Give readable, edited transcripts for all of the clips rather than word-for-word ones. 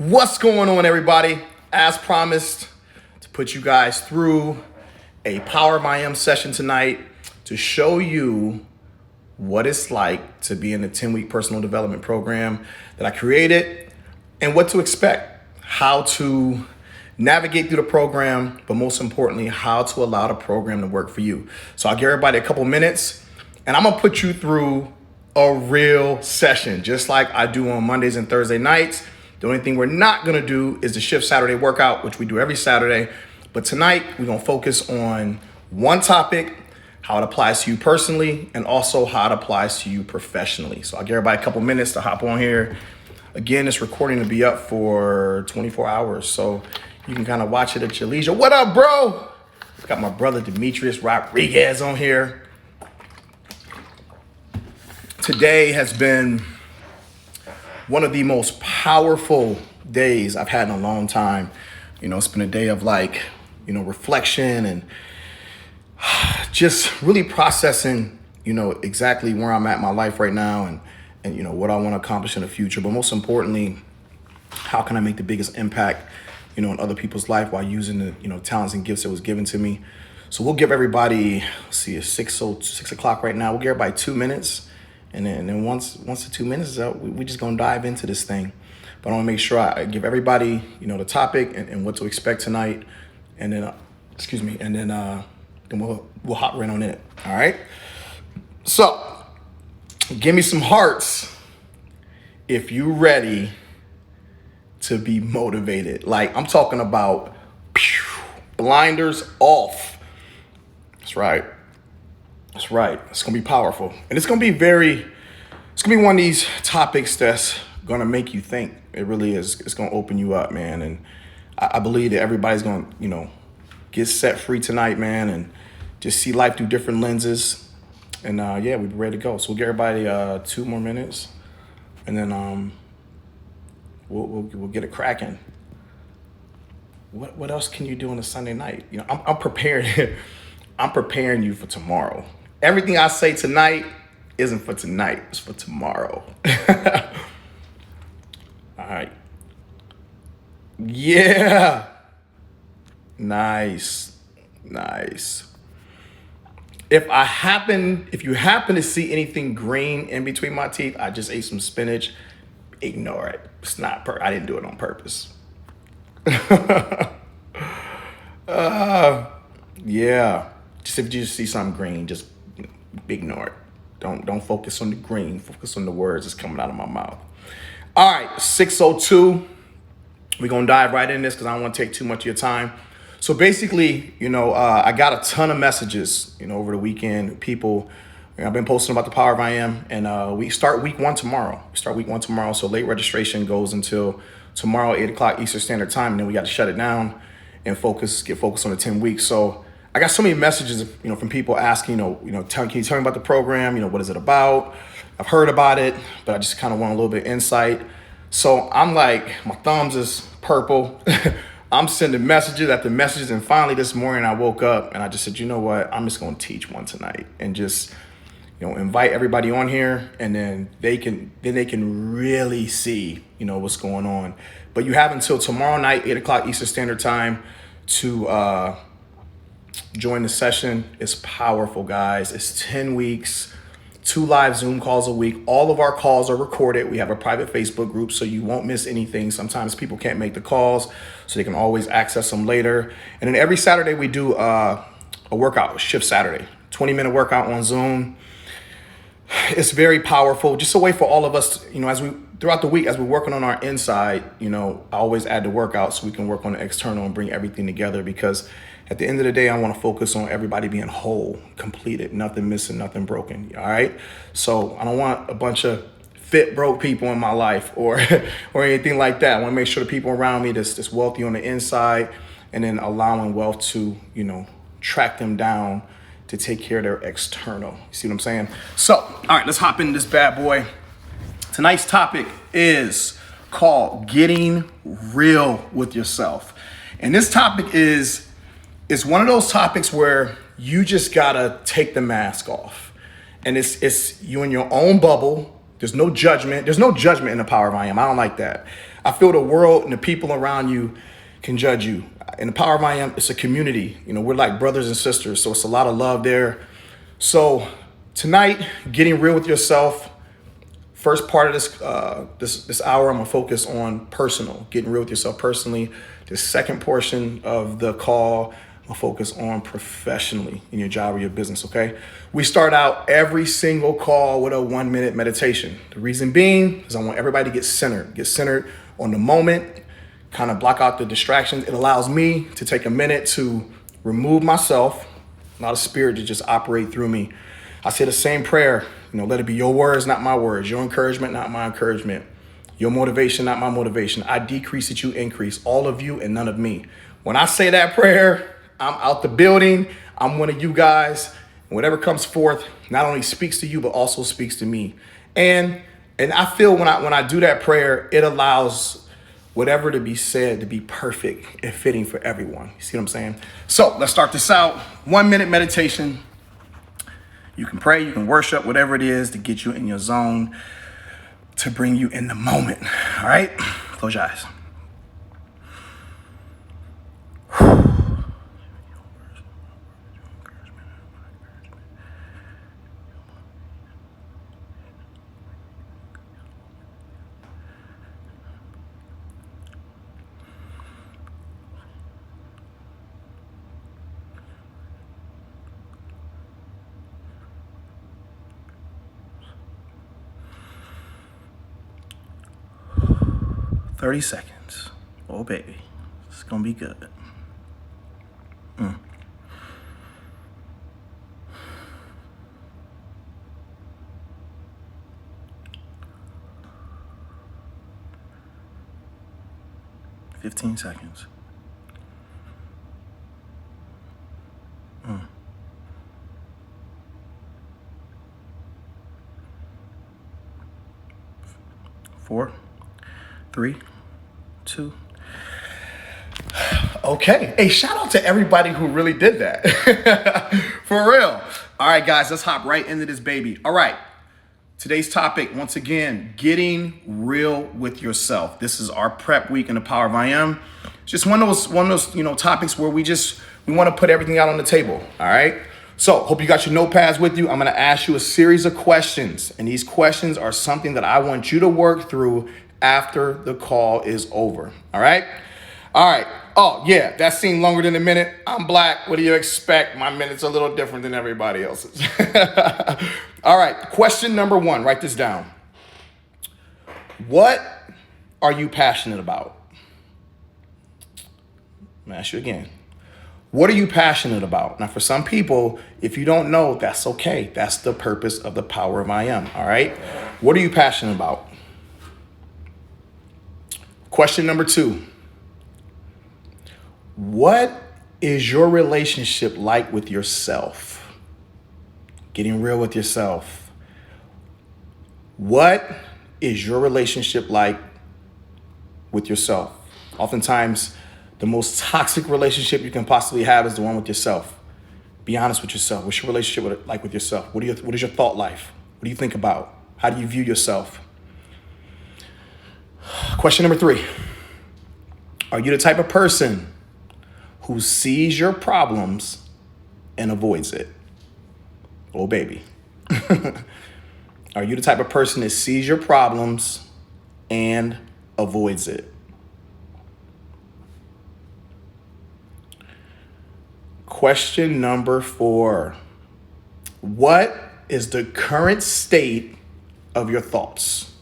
What's going on, everybody? As promised, to put you guys through a Power of IM session tonight to show you what it's like to be in the 10-week personal development program that I created and what to expect, how to navigate through the program, but most importantly, how to allow the program to work for you. So I'll give everybody a couple minutes and I'm gonna put you through a real session, just like I do on Mondays and Thursday nights. The only thing we're not gonna do is the Shift Saturday workout, which we do every Saturday. But tonight, we're gonna focus on one topic, how it applies to you personally, and also how it applies to you professionally. So I'll give everybody a couple minutes to hop on here. Again, this recording will be up for 24 hours, so you can kind of watch it at your leisure. What up, bro? Got my brother Demetrius Rodriguez on here. Today has been one of the most powerful days I've had in a long time. You know, it's been a day of reflection and just really processing, exactly where I'm at in my life right now and what I want to accomplish in the future. But most importantly, how can I make the biggest impact, in other people's life while using the, talents and gifts that was given to me. So we'll give everybody, it's 6 o'clock right now. We'll give everybody 2 minutes. And then once the 2 minutes is out, we just gonna dive into this thing. But I wanna make sure I give everybody, the topic and what to expect tonight. And then, then we'll hop right on it. All right. So give me some hearts if you ready to be motivated. Like I'm talking about blinders off. That's right. That's right. It's going to be powerful. And it's going to be one of these topics that's going to make you think. It really is. It's going to open you up, man. And I believe that everybody's going to, get set free tonight, man, and just see life through different lenses. And we're ready to go. So we'll give everybody 2 more minutes and then we'll get it cracking. What else can you do on a Sunday night? I'm preparing. I'm preparing you for tomorrow. Everything I say tonight isn't for tonight. It's for tomorrow. All right. Yeah. Nice. If you happen to see anything green in between my teeth, I just ate some spinach. Ignore it. It's not I didn't do it on purpose. Yeah. Just if you just see something green, just ignore it. Don't focus on the green. Focus on the words that's coming out of my mouth. All right, 6:02. We're gonna dive right in this because I don't want to take too much of your time. So basically, I got a ton of messages, over the weekend. People, I've been posting about the Power of IM, and we start week one tomorrow. So late registration goes until tomorrow, 8 o'clock Eastern Standard Time, and then we got to shut it down and get focused on the 10 weeks. So I got so many messages, from people asking, can you tell me about the program? What is it about? I've heard about it, but I just kind of want a little bit of insight. So I'm like, my thumbs is purple. I'm sending messages after messages. And finally this morning I woke up and I just said, you know what? I'm just going to teach one tonight and just, invite everybody on here. And then they can really see, what's going on. But you have until tomorrow night, 8 o'clock Eastern Standard Time to, join the session. It's powerful, guys. It's 10 weeks, 2 live Zoom calls a week. All of our calls are recorded. We have a private Facebook group, so you won't miss anything. Sometimes people can't make the calls, so they can always access them later. And then every Saturday we do a workout, Shift Saturday, 20-minute workout on Zoom. It's very powerful. Just a way for all of us, throughout the week, as we're working on our inside, I always add the workout so we can work on the external and bring everything together, because at the end of the day, I want to focus on everybody being whole, completed, nothing missing, nothing broken. All right. So I don't want a bunch of fit, broke people in my life or anything like that. I want to make sure the people around me that's wealthy on the inside, and then allowing wealth to, track them down to take care of their external. You see what I'm saying? So, all right, let's hop into this bad boy. Tonight's topic is called Getting Real with Yourself. And this topic is one of those topics where you just gotta take the mask off. And it's you in your own bubble. There's no judgment. There's no judgment in the Power of I Am. I don't like that. I feel the world and the people around you can judge you. In the Power of I Am, it's a community. We're like brothers and sisters, so it's a lot of love there. So tonight, getting real with yourself. First part of this hour, I'm gonna focus on personal, getting real with yourself personally. The second portion of the call, I'm gonna focus on professionally in your job or your business, okay? We start out every single call with a 1-minute meditation. The reason being is I want everybody to get centered on the moment, kind of block out the distractions. It allows me to take a minute to remove myself, allow the spirit to just operate through me. I say the same prayer, let it be your words, not my words, your encouragement, not my encouragement, your motivation, not my motivation. I decrease that you increase, all of you and none of me. When I say that prayer, I'm out the building. I'm one of you guys. And whatever comes forth not only speaks to you, but also speaks to me. And I feel when I do that prayer, it allows whatever to be said to be perfect and fitting for everyone. You see what I'm saying? So let's start this out. 1-minute meditation. You can pray, you can worship, whatever it is to get you in your zone, to bring you in the moment. All right? Close your eyes. 30 seconds. Oh, baby. It's going to be good. 15 seconds. 4, 3, 2. Okay. Hey, shout out to everybody who really did that. For real. All right, guys, let's hop right into this baby. All right. Today's topic, once again, getting real with yourself. This is our prep week in the Power of I Am. Just one of those topics where we want to put everything out on the table. All right. So hope you got your notepads with you. I'm going to ask you a series of questions, and these questions are something that I want you to work through after the call is over. All right. All right. Oh, yeah, that seemed longer than a minute. I'm black. What do you expect? My minute's a little different than everybody else's. All right. Question number 1. Write this down. What are you passionate about? I'm going to ask you again. What are you passionate about? Now, for some people, if you don't know, that's okay. That's the purpose of the Power of I Am. All right. What are you passionate about? Question number 2. What is your relationship like with yourself? Getting real with yourself. What is your relationship like with yourself? Oftentimes, the most toxic relationship you can possibly have is the one with yourself. Be honest with yourself. What's your relationship like with yourself? What is your thought life? What do you think about? How do you view yourself? Question number 3. Are you the type of person who sees your problems and avoids it? Oh, baby. Are you the type of person that sees your problems and avoids it? Question number 4. What is the current state of your thoughts?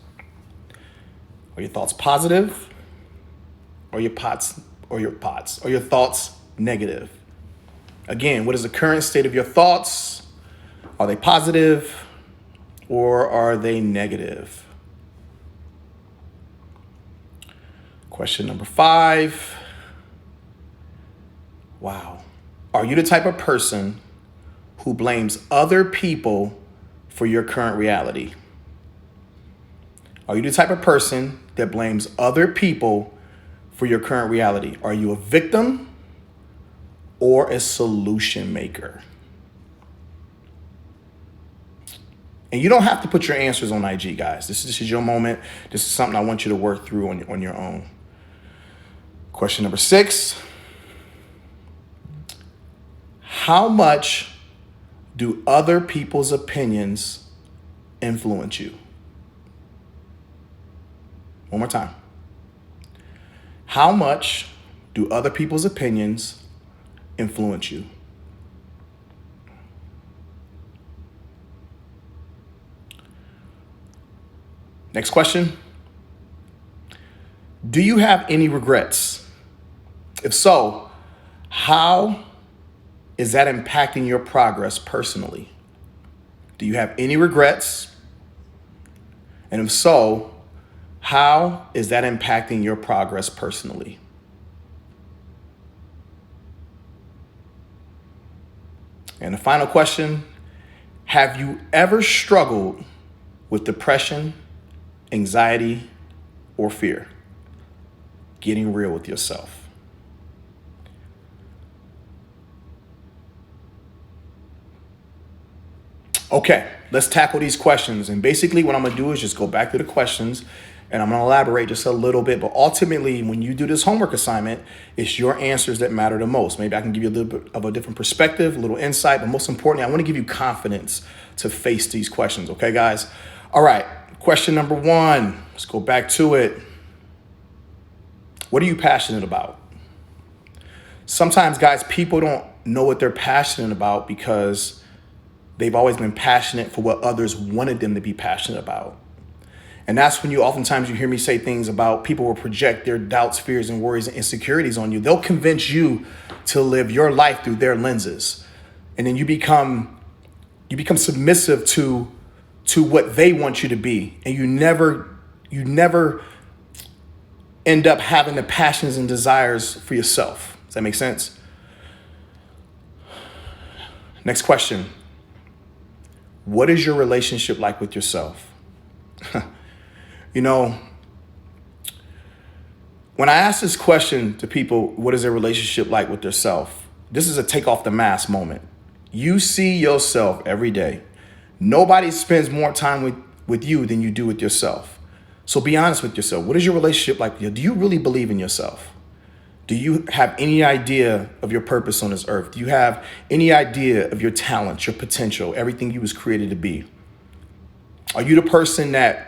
Are your thoughts positive? Or your thoughts negative? Again, what is the current state of your thoughts? Are they positive or are they negative? Question number 5. Wow. Are you the type of person who blames other people for your current reality? Are you the type of person that blames other people for your current reality? Are you a victim or a solution maker? And you don't have to put your answers on IG, guys. This is your moment. This is something I want you to work through on your own. Question number 6. How much do other people's opinions influence you? One more time. How much do other people's opinions influence you? Next question. Do you have any regrets? If so, how is that impacting your progress personally? Do you have any regrets? And if so, how is that impacting your progress personally? And the final question, have you ever struggled with depression, anxiety, or fear? Getting real with yourself. Okay, let's tackle these questions. And basically what I'm going to do is just go back to the questions and I'm going to elaborate just a little bit. But ultimately, when you do this homework assignment, it's your answers that matter the most. Maybe I can give you a little bit of a different perspective, a little insight. But most importantly, I want to give you confidence to face these questions. Okay, guys? All right. Question number 1. Let's go back to it. What are you passionate about? Sometimes, guys, people don't know what they're passionate about because they've always been passionate for what others wanted them to be passionate about. And that's when oftentimes you hear me say things about people will project their doubts, fears, and worries and insecurities on you. They'll convince you to live your life through their lenses. And then you become submissive to what they want you to be. And you never end up having the passions and desires for yourself. Does that make sense? Next question. What is your relationship like with yourself? You know, when I ask this question to people, what is their relationship like with themselves? This is a take off the mask moment. You see yourself every day. Nobody spends more time with you than you do with yourself. So be honest with yourself. What is your relationship like? Do you really believe in yourself? Do you have any idea of your purpose on this earth? Do you have any idea of your talents, your potential, everything you was created to be? Are you the person that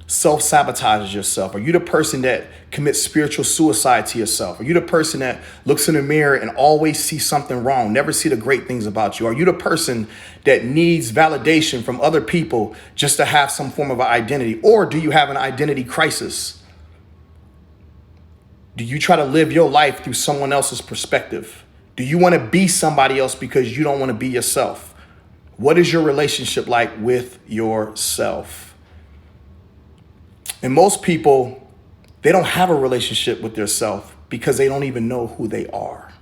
self-sabotages yourself? Are you the person that commits spiritual suicide to yourself? Are you the person that looks in the mirror and always sees something wrong, never see the great things about you? Are you the person that needs validation from other people just to have some form of an identity? Or do you have an identity crisis? Do you try to live your life through someone else's perspective? Do you want to be somebody else because you don't want to be yourself? What is your relationship like with yourself? And most people, they don't have a relationship with their self because they don't even know who they are.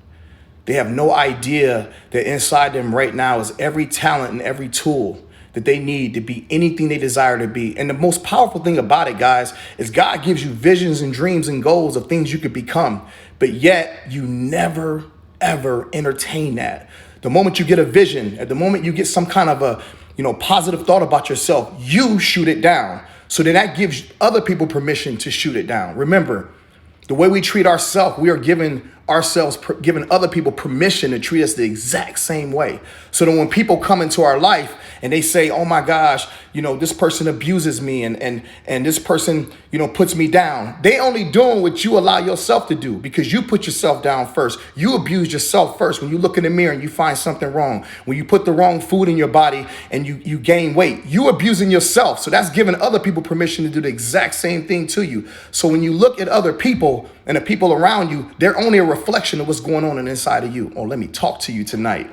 They have no idea that inside them right now is every talent and every tool that they need to be anything they desire to be. And the most powerful thing about it, guys, is God gives you visions and dreams and goals of things you could become, but yet you never, ever entertain that. The moment you get a vision, at the moment you get some kind of a, positive thought about yourself, you shoot it down. So then that gives other people permission to shoot it down. Remember, the way we treat ourselves, we are giving other people permission to treat us the exact same way. So that when people come into our life and they say, oh my gosh, this person abuses me and this person, puts me down. They only doing what you allow yourself to do because you put yourself down first. You abuse yourself first. When you look in the mirror and you find something wrong, when you put the wrong food in your body and you gain weight, you abusing yourself. So that's giving other people permission to do the exact same thing to you. So when you look at other people and the people around you, they're only a reflection of what's going on inside of you. Oh, let me talk to you tonight.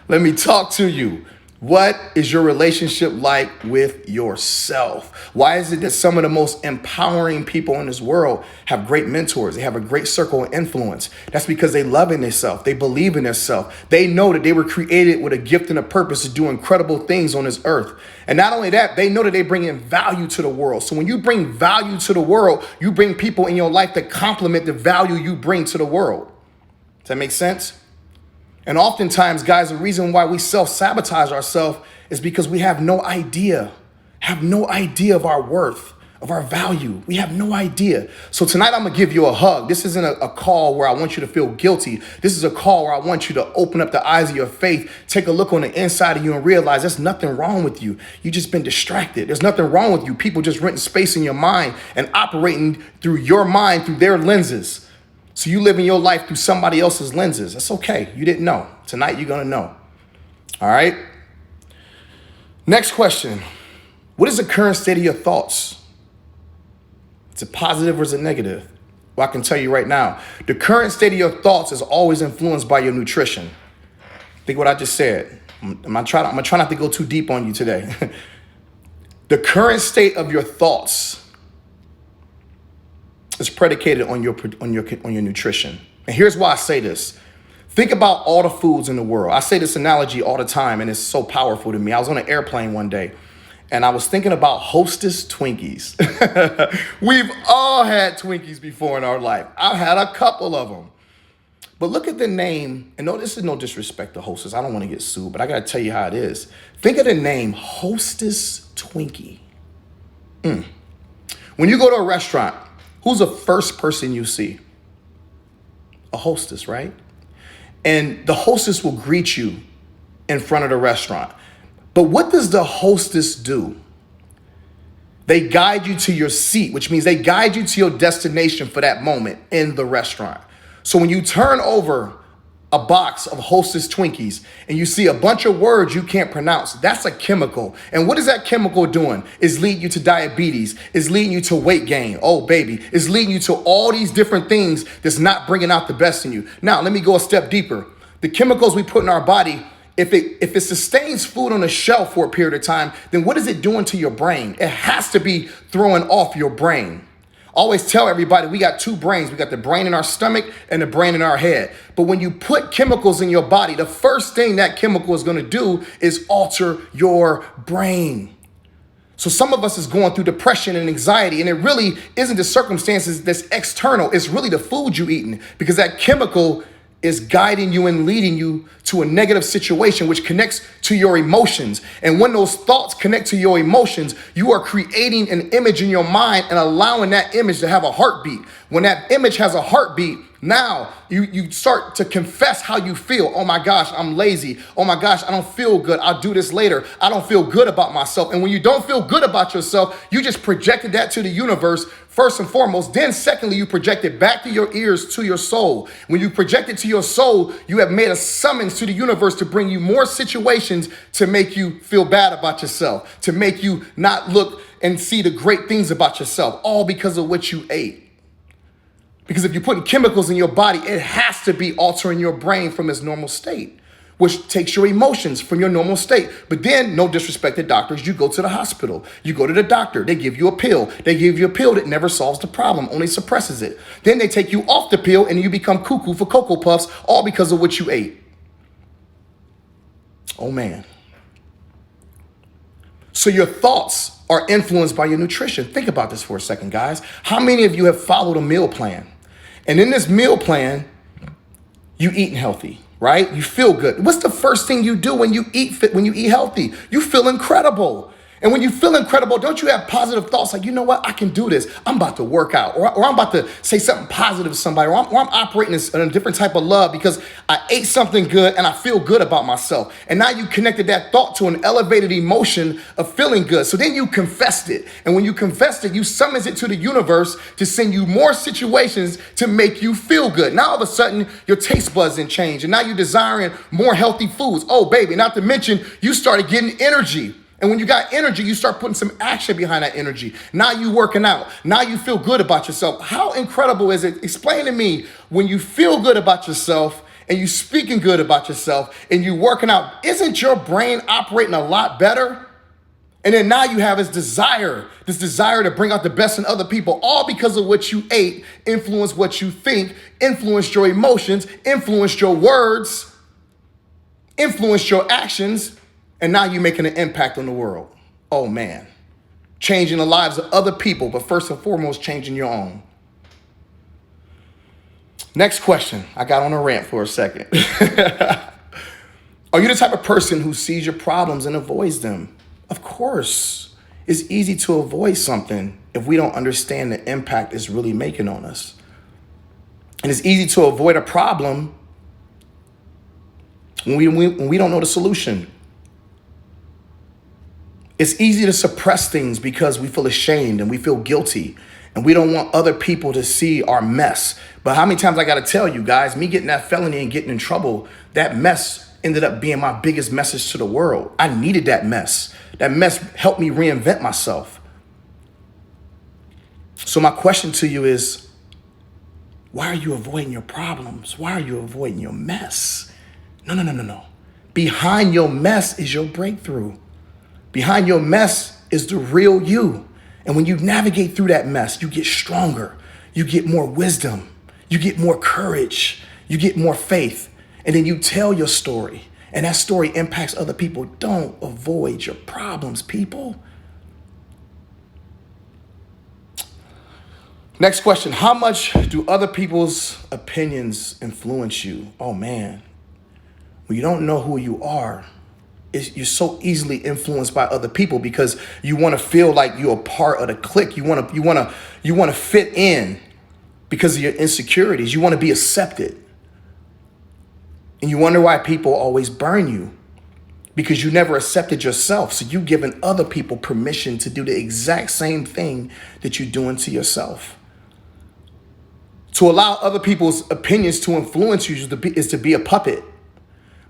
Let me talk to you. What is your relationship like with yourself? Why is it that some of the most empowering people in this world have great mentors? They have a great circle of influence. That's because they love in themselves. They believe in themselves. They know that they were created with a gift and a purpose to do incredible things on this earth. And not only that, they know that they bring in value to the world. So when you bring value to the world, you bring people in your life that complement the value you bring to the world. Does that make sense? And oftentimes, guys, the reason why we self-sabotage ourselves is because we have no idea of our worth, of our value. We have no idea. So tonight I'm gonna give you a hug. This isn't a call where I want you to feel guilty. This is a call where I want you to open up the eyes of your faith, take a look on the inside of you and realize there's nothing wrong with you. You just been distracted. There's nothing wrong with you. People just renting space in your mind and operating through your mind, through their lenses. So you living your life through somebody else's lenses. That's okay. You didn't know. Tonight you're gonna know. All right. Next question. What is the current state of your thoughts? Is it positive or is it negative? Well, I can tell you right now, the current state of your thoughts is always influenced by your nutrition. Think what I just said. I'm gonna try not to go too deep on you today. The current state of your thoughts is predicated on your nutrition. And here's why I say this. Think about all the foods in the world. I say this analogy all the time, and it's so powerful to me. I was on an airplane one day, and I was thinking about Hostess Twinkies. We've all had Twinkies before in our life. I've had a couple of them. But look at the name, and no, this is no disrespect to Hostess. I don't want to get sued, but I got to tell you how it is. Think of the name Hostess Twinkie. When you go to a restaurant, who's the first person you see? A hostess, right? And the hostess will greet you in front of the restaurant. But what does the hostess do? They guide you to your seat, which means they guide you to your destination for that moment in the restaurant. So when you turn over a box of Hostess Twinkies and you see a bunch of words you can't pronounce, that's a chemical. And what is that chemical doing? It's leading you to diabetes. It's leading you to weight gain. Oh, baby. It's leading you to all these different things that's not bringing out the best in you. Now, let me go a step deeper. The chemicals we put in our body, if it sustains food on a shelf for a period of time, then what is it doing to your brain? It has to be throwing off your brain. Always tell everybody we got two brains. We got the brain in our stomach and the brain in our head. But when you put chemicals in your body, the first thing that chemical is going to do is alter your brain. So some of us is going through depression and anxiety, and it really isn't the circumstances that's external. It's really the food you eating, because that chemical is guiding you and leading you to a negative situation, which connects to your emotions. And when those thoughts connect to your emotions, you are creating an image in your mind and allowing that image to have a heartbeat. When that image has a heartbeat, now you start to confess how you feel. Oh my gosh, I'm lazy. Oh my gosh, I don't feel good. I'll do this later. I don't feel good about myself. And when you don't feel good about yourself, you just projected that to the universe first and foremost. Then secondly, you project it back to your ears, to your soul. When you project it to your soul, you have made a summons to the universe to bring you more situations to make you feel bad about yourself, to make you not look and see the great things about yourself, all because of what you ate. Because if you're putting chemicals in your body, it has to be altering your brain from its normal state, which takes your emotions from your normal state. But then, no disrespect to doctors, you go to the hospital. You go to the doctor. They give you a pill. They give you a pill that never solves the problem, only suppresses it. Then they take you off the pill and you become cuckoo for Cocoa Puffs, all because of what you ate. Oh, man. So your thoughts are influenced by your nutrition. Think about this for a second, guys. How many of you have followed a meal plan? And in this meal plan, you eating healthy, right? You feel good. What's the first thing you do when you eat fit, when you eat healthy? You feel incredible. And when you feel incredible, don't you have positive thoughts like, you know what, I can do this. I'm about to work out, or I'm about to say something positive to somebody, or I'm operating in a different type of love because I ate something good and I feel good about myself. And now you connected that thought to an elevated emotion of feeling good. So then you confessed it. And when you confessed it, you summons it to the universe to send you more situations to make you feel good. Now all of a sudden, your taste buds didn't change. And now you're desiring more healthy foods. Oh, baby, not to mention, you started getting energy. And when you got energy, you start putting some action behind that energy. Now you working out. Now you feel good about yourself. How incredible is it? Explain to me, when you feel good about yourself and you speaking good about yourself and you working out, isn't your brain operating a lot better? And then now you have this desire to bring out the best in other people, all because of what you ate, influenced what you think, influenced your emotions, influenced your words, influenced your actions. And now you're making an impact on the world. Oh, man. Changing the lives of other people, but first and foremost, changing your own. Next question. I got on a rant for a second. Are you the type of person who sees your problems and avoids them? Of course. It's easy to avoid something if we don't understand the impact it's really making on us. And it's easy to avoid a problem when we don't know the solution. It's easy to suppress things because we feel ashamed and we feel guilty and we don't want other people to see our mess. But how many times I got to tell you guys, me getting that felony and getting in trouble, that mess ended up being my biggest message to the world. I needed that mess. That mess helped me reinvent myself. So my question to you is, why are you avoiding your problems? Why are you avoiding your mess? No. Behind your mess is your breakthrough. Behind your mess is the real you. And when you navigate through that mess, you get stronger. You get more wisdom. You get more courage. You get more faith. And then you tell your story. And that story impacts other people. Don't avoid your problems, people. Next question. How much do other people's opinions influence you? Oh, man. When you don't know who you are, you're so easily influenced by other people because you want to feel like you're a part of the clique. You want to fit in because of your insecurities. You want to be accepted. And you wonder why people always burn you because you never accepted yourself. So you've given other people permission to do the exact same thing that you're doing to yourself. To allow other people's opinions to influence you is to be a puppet.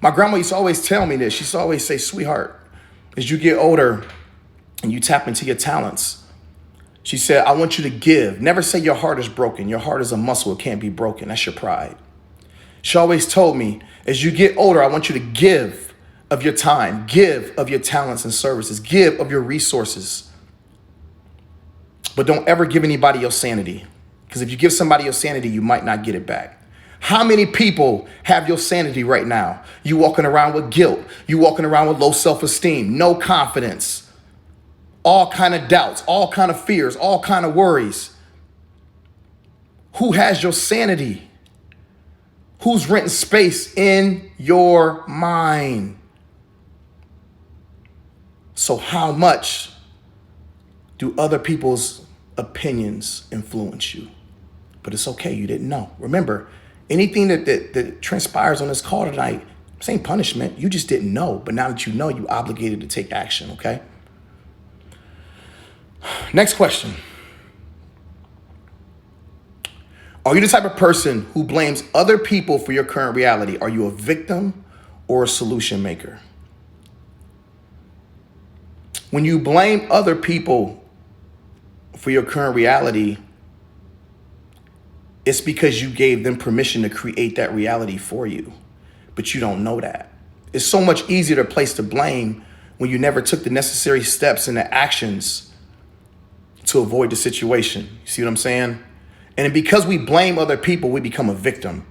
My grandma used to always tell me this. She used to always say, sweetheart, as you get older and you tap into your talents, she said, I want you to give. Never say your heart is broken. Your heart is a muscle. It can't be broken. That's your pride. She always told me, as you get older, I want you to give of your time, give of your talents and services, give of your resources. But don't ever give anybody your sanity. Because if you give somebody your sanity, you might not get it back. How many people have your sanity right now? You walking around with guilt. You walking around with low self-esteem, no confidence, all kind of doubts, all kind of fears, all kind of worries. Who has your sanity? Who's renting space in your mind? So how much do other people's opinions influence you? But it's okay, you didn't know. Remember, anything that transpires on this call tonight, this ain't punishment. You just didn't know. But now that you know, you're obligated to take action, okay? Next question. Are you the type of person who blames other people for your current reality? Are you a victim or a solution maker? When you blame other people for your current reality, it's because you gave them permission to create that reality for you, but you don't know that. It's so much easier to place the blame when you never took the necessary steps and the actions to avoid the situation. You see what I'm saying? And because we blame other people, we become a victim.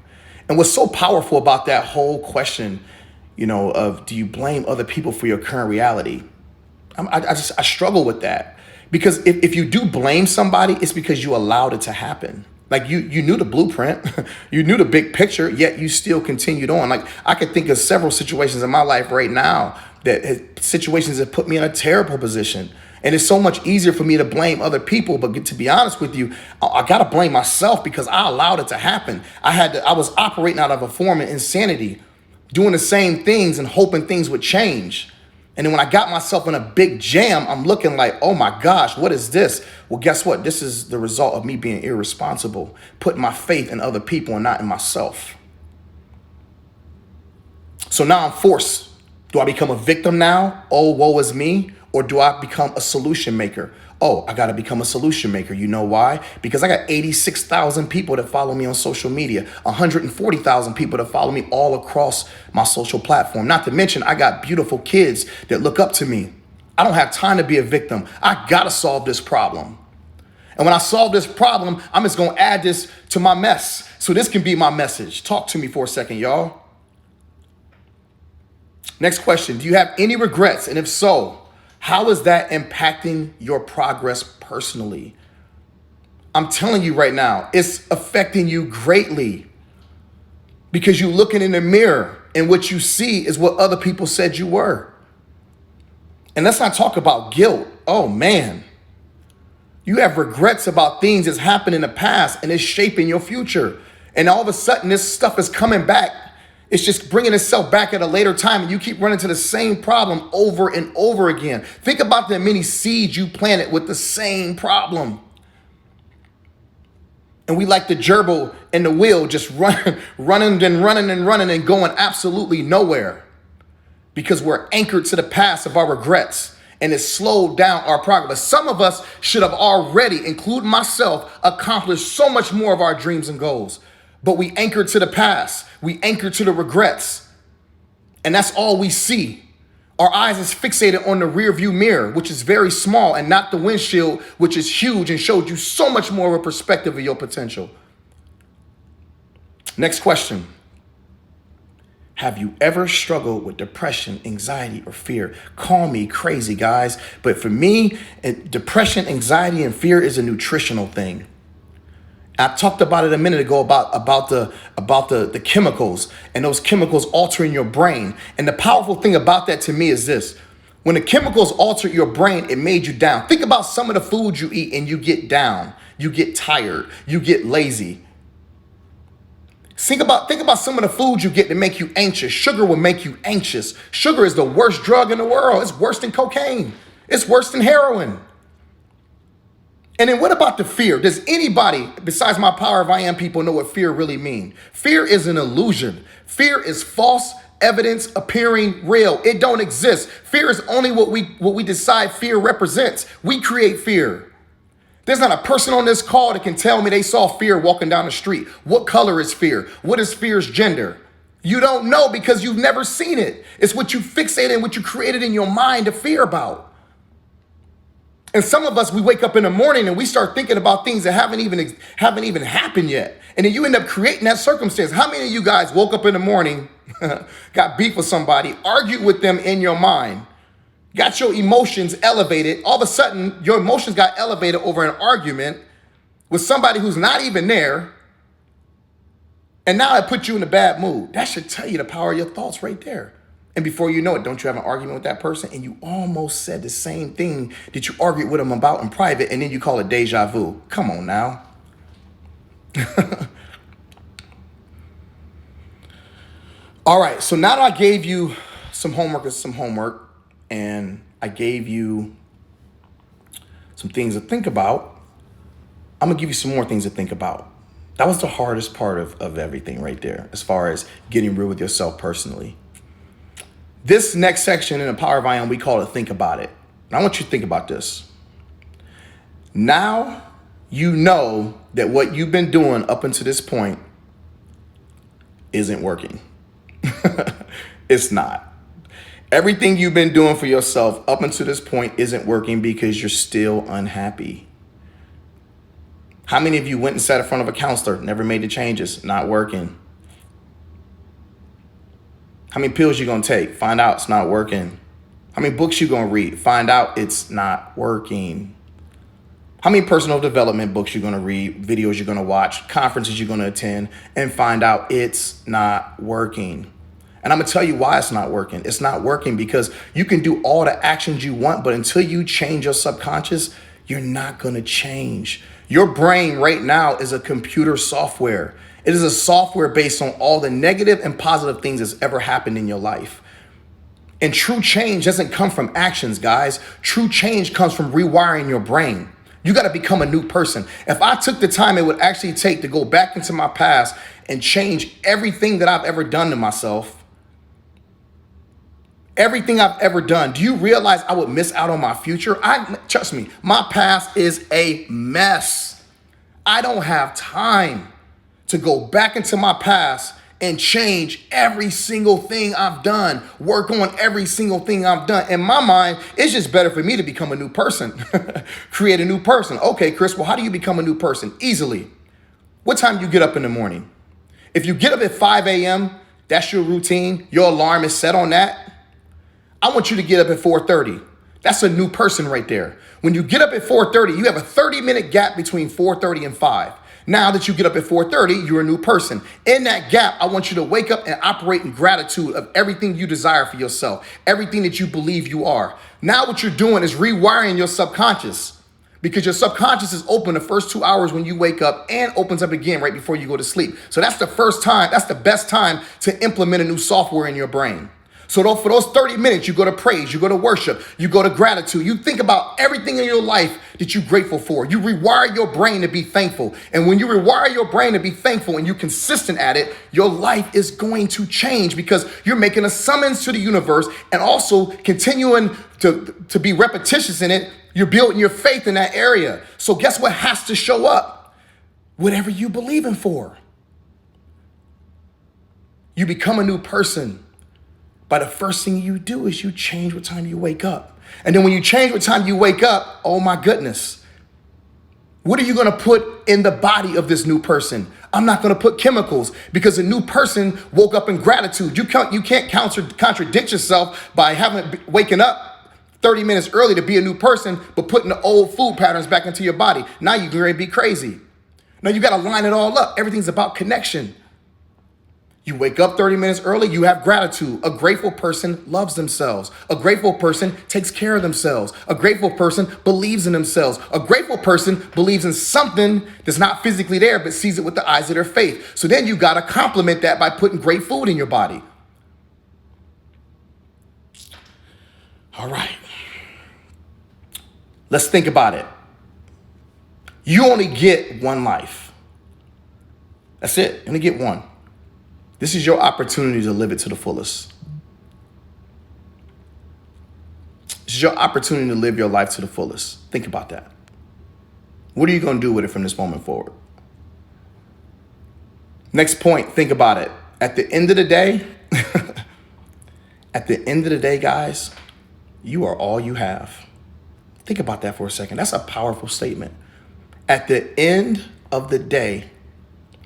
And what's so powerful about that whole question, of do you blame other people for your current reality? I struggle with that because if you do blame somebody, it's because you allowed it to happen. Like you knew the blueprint, you knew the big picture, yet you still continued on. Like I could think of several situations in my life right now situations that put me in a terrible position. And it's so much easier for me to blame other people. But to be honest with you, I got to blame myself because I allowed it to happen. I was operating out of a form of insanity, doing the same things and hoping things would change. And then when I got myself in a big jam, I'm looking like, oh my gosh, what is this? Well, guess what? This is the result of me being irresponsible, putting my faith in other people and not in myself. So now I'm forced. Do I become a victim now? Oh, woe is me. Or do I become a solution maker? Oh, I got to become a solution maker. You know why? Because I got 86,000 people that follow me on social media, 140,000 people that follow me all across my social platform. Not to mention, I got beautiful kids that look up to me. I don't have time to be a victim. I got to solve this problem. And when I solve this problem, I'm just going to add this to my mess. So this can be my message. Talk to me for a second, y'all. Next question. Do you have any regrets? And if so, how is that impacting your progress personally? I'm telling you right now, it's affecting you greatly because you're looking in the mirror and what you see is what other people said you were. And let's not talk about guilt. Oh man, you have regrets about things that's happened in the past and it's shaping your future. And all of a sudden this stuff is coming back. It's just bringing itself back at a later time, and you keep running to the same problem over and over again. Think about the many seeds you planted with the same problem. And we like the gerbil and the wheel just running and going absolutely nowhere because we're anchored to the past of our regrets, and it slowed down our progress. Some of us should have already, including myself, accomplished so much more of our dreams and goals. But we anchored to the past. We anchored to the regrets. And that's all we see. Our eyes is fixated on the rear view mirror, which is very small, and not the windshield, which is huge and showed you so much more of a perspective of your potential. Next question. Have you ever struggled with depression, anxiety, or fear? Call me crazy, guys. But for me, depression, anxiety, and fear is a nutritional thing. I talked about it a minute ago about the chemicals and those chemicals altering your brain. And the powerful thing about that to me is this. When the chemicals altered your brain, it made you down. Think about some of the food you eat and you get down. You get tired. You get lazy. Think about some of the food you get to make you anxious. Sugar will make you anxious. Sugar is the worst drug in the world. It's worse than cocaine. It's worse than heroin. And then what about the fear? Does anybody besides my Power of I Am people know what fear really means? Fear is an illusion. Fear is false evidence appearing real. It don't exist. Fear is only what we decide fear represents. We create fear. There's not a person on this call that can tell me they saw fear walking down the street. What color is fear? What is fear's gender? You don't know because you've never seen it. It's what you fixated and what you created in your mind to fear about. And some of us, we wake up in the morning and we start thinking about things that haven't even happened yet. And then you end up creating that circumstance. How many of you guys woke up in the morning, got beef with somebody, argued with them in your mind, got your emotions elevated. All of a sudden, your emotions got elevated over an argument with somebody who's not even there. And now it put you in a bad mood. That should tell you the power of your thoughts right there. And before you know it, don't you have an argument with that person? And you almost said the same thing that you argued with them about in private, and then you call it deja vu. Come on now. All right, so now that I gave you some homework, and I gave you some things to think about, I'm gonna give you some more things to think about. That was the hardest part of everything right there, as far as getting real with yourself personally. This next section in the Power of I Am, we call it Think About It. And I want you to think about this. Now you know that what you've been doing up until this point isn't working. It's not. Everything you've been doing for yourself up until this point isn't working because you're still unhappy. How many of you went and sat in front of a counselor, never made the changes? Not working. How many pills you gonna take? Find out it's not working. How many books you gonna read? Find out it's not working. How many personal development books you gonna read, videos you're gonna watch, conferences you're gonna attend, and find out it's not working? And I'm gonna tell you why it's not working. It's not working because you can do all the actions you want, but until you change your subconscious, you're not gonna change. Your brain right now is a computer software. It is a software based on all the negative and positive things that's ever happened in your life. And true change doesn't come from actions, guys. True change comes from rewiring your brain. You got to become a new person. If I took the time it would actually take to go back into my past and change everything that I've ever done to myself, everything I've ever done, do you realize I would miss out on my future? Trust me, my past is a mess. I don't have time to go back into my past and change every single thing I've done, work on every single thing I've done. In my mind, it's just better for me to become a new person, create a new person. Okay, Chris, well, how do you become a new person? Easily. What time do you get up in the morning? If you get up at 5 a.m., that's your routine, your alarm is set on that. I want you to get up at 4:30. That's a new person right there. When you get up at 4:30, you have a 30-minute gap between 4:30 and 5. Now that you get up at 4:30, you're a new person. In that gap, I want you to wake up and operate in gratitude of everything you desire for yourself, everything that you believe you are. Now what you're doing is rewiring your subconscious, because your subconscious is open the first 2 hours when you wake up and opens up again right before you go to sleep. So that's the first time, that's the best time to implement a new software in your brain. So for those 30 minutes, you go to praise, you go to worship, you go to gratitude. You think about everything in your life that you're grateful for. You rewire your brain to be thankful. And when you rewire your brain to be thankful and you're consistent at it, your life is going to change because you're making a summons to the universe and also continuing to be repetitious in it. You're building your faith in that area. So guess what has to show up? Whatever you believe in for. You become a new person. But the first thing you do is you change what time you wake up. And then when you change what time you wake up, oh my goodness, what are you going to put in the body of this new person? I'm not going to put chemicals because a new person woke up in gratitude. You can't contradict yourself by waking up 30 minutes early to be a new person, but putting the old food patterns back into your body. Now you're going to be crazy. Now you got to line it all up. Everything's about connection. You wake up 30 minutes early, you have gratitude. A grateful person loves themselves. A grateful person takes care of themselves. A grateful person believes in themselves. A grateful person believes in something that's not physically there, but sees it with the eyes of their faith. So then you got to complement that by putting great food in your body. All right. Let's think about it. You only get one life. That's it. You only get one. This is your opportunity to live it to the fullest. This is your opportunity to live your life to the fullest. Think about that. What are you going to do with it from this moment forward? Next point, think about it. At the end of the day, guys, you are all you have. Think about that for a second. That's a powerful statement. At the end of the day,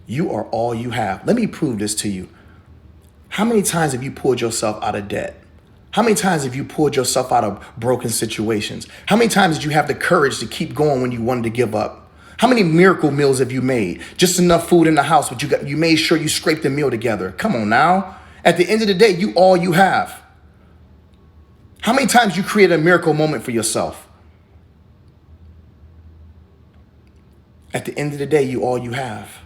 you are all you have. Let me prove this to you. How many times have you pulled yourself out of debt? How many times have you pulled yourself out of broken situations? How many times did you have the courage to keep going when you wanted to give up? How many miracle meals have you made? Just enough food in the house, but you made sure you scraped the meal together. Come on now. At the end of the day, you all you have. How many times you created a miracle moment for yourself? At the end of the day, you all you have.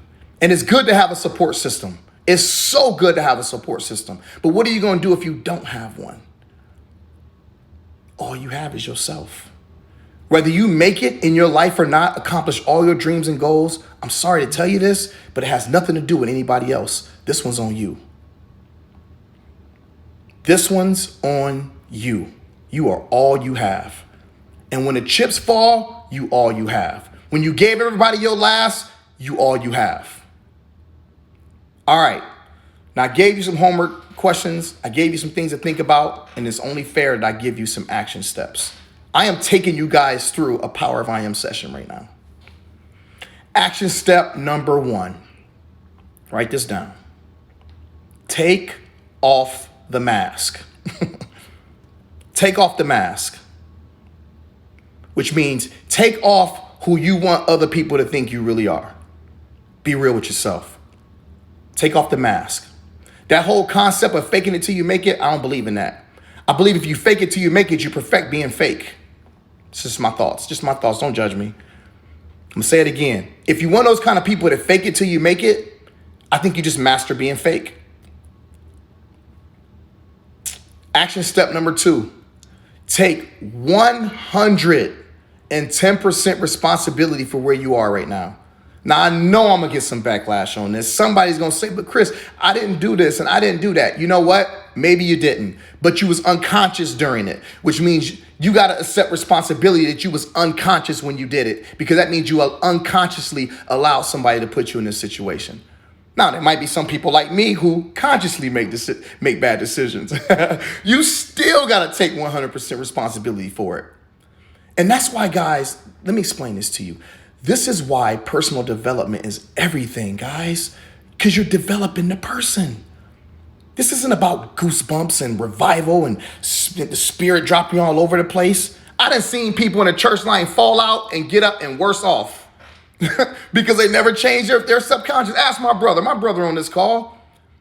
And it's good to have a support system. It's so good to have a support system. But what are you going to do if you don't have one? All you have is yourself. Whether you make it in your life or not, accomplish all your dreams and goals, I'm sorry to tell you this, but it has nothing to do with anybody else. This one's on you. This one's on you. You are all you have. And when the chips fall, you all you have. When you gave everybody your last, you all you have. All right. Now I gave you some homework questions. I gave you some things to think about, and it's only fair that I give you some action steps. I am taking you guys through a Power of I Am session right now. Action step number 1. Write this down. Take off the mask. Take off the mask, which means take off who you want other people to think you really are. Be real with yourself. Take off the mask. That whole concept of faking it till you make it, I don't believe in that. I believe if you fake it till you make it, you perfect being fake. It's just my thoughts. Just my thoughts. Don't judge me. I'm going to say it again. If you're one of those kind of people that fake it till you make it, I think you just master being fake. Action step number 2. Take 110% responsibility for where you are right now. Now, I know I'm going to get some backlash on this. Somebody's going to say, but Chris, I didn't do this and I didn't do that. You know what? Maybe you didn't, but you was unconscious during it, which means you got to accept responsibility that you was unconscious when you did it, because that means you unconsciously allowed somebody to put you in this situation. Now, there might be some people like me who consciously make bad decisions. You still got to take 100% responsibility for it. And that's why, guys, let me explain this to you. This is why personal development is everything, guys, because you're developing the person. This isn't about goosebumps and revival and the spirit dropping all over the place. I done seen people in a church line fall out and get up and worse off. because they never changed their subconscious. Ask my brother on this call.